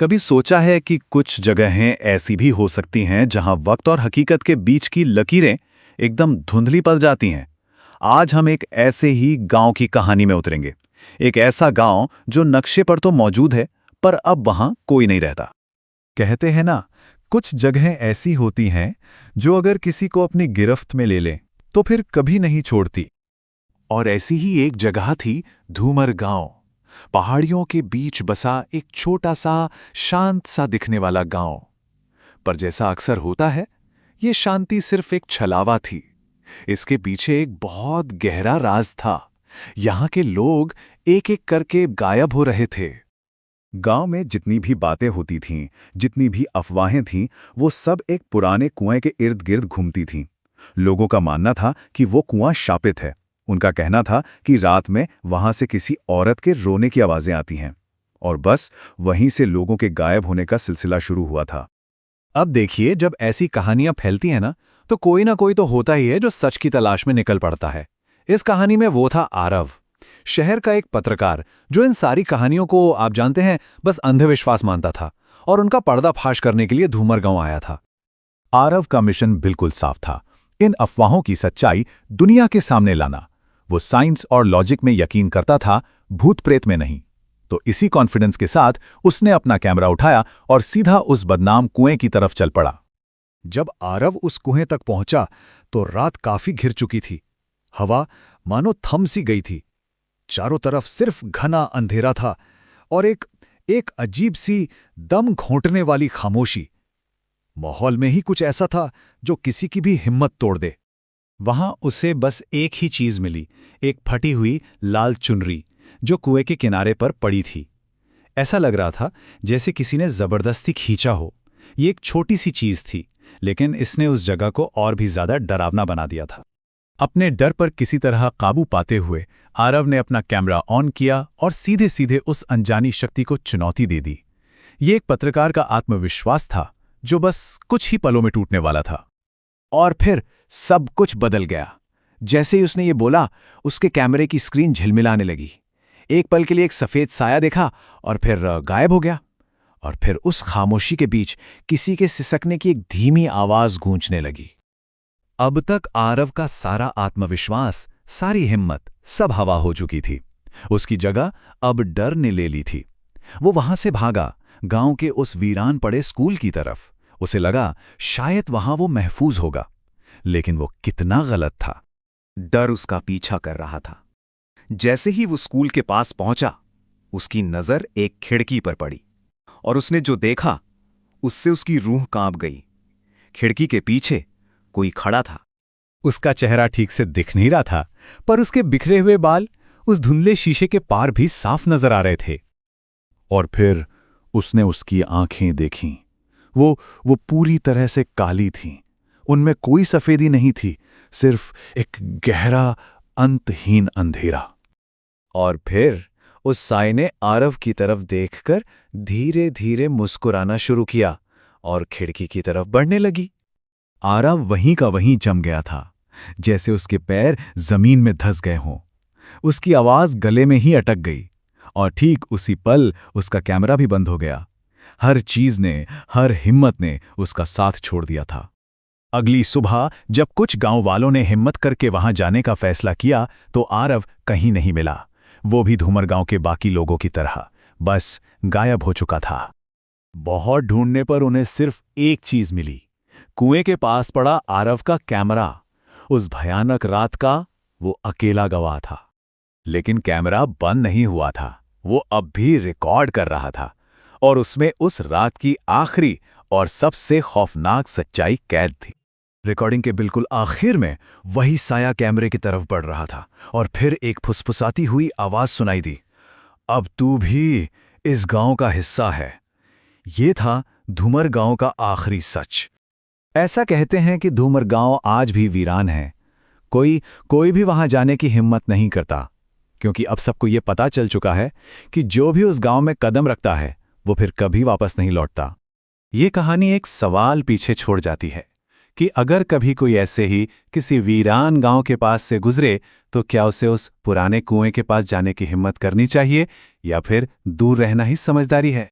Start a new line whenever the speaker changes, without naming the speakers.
कभी सोचा है कि कुछ जगहें ऐसी भी हो सकती हैं जहां वक्त और हकीकत के बीच की लकीरें एकदम धुंधली पड़ जाती हैं। आज हम एक ऐसे ही गांव की कहानी में उतरेंगे। एक ऐसा गांव जो नक्शे पर तो मौजूद है, पर अब वहां कोई नहीं रहता।
कहते हैं ना, कुछ जगहें ऐसी होती हैं जो अगर किसी को अपनी गिरफ्त में ले लें तो फिर कभी नहीं छोड़ती।
और ऐसी ही एक जगह थी धूमर गांव। पहाड़ियों के बीच बसा एक छोटा सा शांत सा दिखने वाला गांव। पर जैसा अक्सर होता है, ये शांति सिर्फ एक छलावा थी। इसके पीछे एक बहुत गहरा राज था। यहां के लोग एक एक करके गायब हो रहे थे।
गांव में जितनी भी बातें होती थीं, जितनी भी अफवाहें थीं, वो सब एक पुराने कुएं के इर्द गिर्द घूमती थीं। लोगों का मानना था कि वो कुआं शापित है। उनका कहना था कि रात में वहां से किसी औरत के रोने की आवाजें आती हैं। और बस वहीं से लोगों के गायब होने का सिलसिला शुरू हुआ था।
अब देखिए, जब ऐसी कहानियां फैलती हैं तो कोई ना कोई तो होता ही है जो सच की तलाश में निकल पड़ता है। इस कहानी में वो था आरव, शहर का एक पत्रकार जो इन सारी कहानियों को, आप जानते हैं, बस अंधविश्वास मानता था और उनका पर्दाफाश करने के लिए धूमर गांव आया था।
आरव का मिशन बिल्कुल साफ था, इन अफवाहों की सच्चाई दुनिया के सामने लाना। वो साइंस और लॉजिक में यकीन करता था, भूत प्रेत में नहीं। तो इसी कॉन्फिडेंस के साथ उसने अपना कैमरा उठाया और सीधा उस बदनाम कुएं की तरफ चल पड़ा।
जब आरव उस कुएं तक पहुंचा तो रात काफी घिर चुकी थी। हवा मानो थम सी गई थी। चारों तरफ सिर्फ घना अंधेरा था और एक अजीब सी दम घोंटने वाली खामोशी। माहौल में ही कुछ ऐसा था जो किसी की भी हिम्मत तोड़ दे। वहां उसे बस एक ही चीज मिली, एक फटी हुई लाल चुनरी जो कुएं के किनारे पर पड़ी थी। ऐसा लग रहा था जैसे किसी ने जबरदस्ती खींचा हो। ये एक छोटी सी चीज थी, लेकिन इसने उस जगह को और भी ज्यादा डरावना बना दिया था।
अपने डर पर किसी तरह काबू पाते हुए आरव ने अपना कैमरा ऑन किया और सीधे सीधे उस अनजानी शक्ति को चुनौती दे दी। ये एक पत्रकार का आत्मविश्वास था जो बस कुछ ही पलों में टूटने वाला था।
और फिर सब कुछ बदल गया। जैसे ही उसने ये बोला, उसके कैमरे की स्क्रीन झिलमिलाने लगी। एक पल के लिए एक सफेद साया देखा और फिर गायब हो गया। और फिर उस खामोशी के बीच किसी के सिसकने की एक धीमी आवाज गूंजने लगी।
अब तक आरव का सारा आत्मविश्वास, सारी हिम्मत, सब हवा हो चुकी थी। उसकी जगह अब डर ने ले ली थी। वो वहां से भागा, गांव के उस वीरान पड़े स्कूल की तरफ। उसे लगा शायद वहां वो महफूज होगा, लेकिन वो कितना गलत था।
डर उसका पीछा कर रहा था। जैसे ही वो स्कूल के पास पहुंचा, उसकी नजर एक खिड़की पर पड़ी और उसने जो देखा उससे उसकी रूह कांप गई। खिड़की के पीछे कोई खड़ा था।
उसका चेहरा ठीक से दिख नहीं रहा था, पर उसके बिखरे हुए बाल उस धुंधले शीशे के पार भी साफ नजर आ रहे थे।
और फिर उसने उसकी आंखें देखीं। वो पूरी तरह से काली थीं। उनमें कोई सफेदी नहीं थी, सिर्फ एक गहरा अंतहीन अंधेरा।
और फिर उस साए ने आरव की तरफ देखकर धीरे धीरे मुस्कुराना शुरू किया और खिड़की की तरफ बढ़ने लगी।
आरव वहीं का वहीं जम गया था, जैसे उसके पैर जमीन में धंस गए हों। उसकी आवाज गले में ही अटक गई और ठीक उसी पल उसका कैमरा भी बंद हो गया। हर चीज ने, हर हिम्मत ने उसका साथ छोड़ दिया था। अगली सुबह जब कुछ गांव वालों ने हिम्मत करके वहां जाने का फैसला किया तो आरव कहीं नहीं मिला। वो भी धूमर गांव के बाकी लोगों की तरह बस गायब हो चुका था। बहुत ढूंढने पर उन्हें सिर्फ एक चीज मिली, कुएं के पास पड़ा आरव का कैमरा। उस भयानक रात का वो अकेला गवाह था। लेकिन कैमरा बंद नहीं हुआ था, वो अब भी रिकॉर्ड कर रहा था और उसमें उस रात की आखिरी और सबसे खौफनाक सच्चाई कैद थी। रिकॉर्डिंग के बिल्कुल आखिर में वही साया कैमरे की तरफ बढ़ रहा था और फिर एक फुसफुसाती हुई आवाज सुनाई दी, अब तू भी इस गांव का हिस्सा है। ये था धूमर गांव का आखिरी सच।
ऐसा कहते हैं कि धूमर गांव आज भी वीरान है। कोई भी वहां जाने की हिम्मत नहीं करता, क्योंकि अब सबको ये पता चल चुका है कि जो भी उस गांव में कदम रखता है वो फिर कभी वापस नहीं लौटता। ये कहानी एक सवाल पीछे छोड़ जाती है कि अगर कभी कोई ऐसे ही किसी वीरान गांव के पास से गुजरे तो क्या उसे उस पुराने कुएं के पास जाने की हिम्मत करनी चाहिए या फिर दूर रहना ही समझदारी है।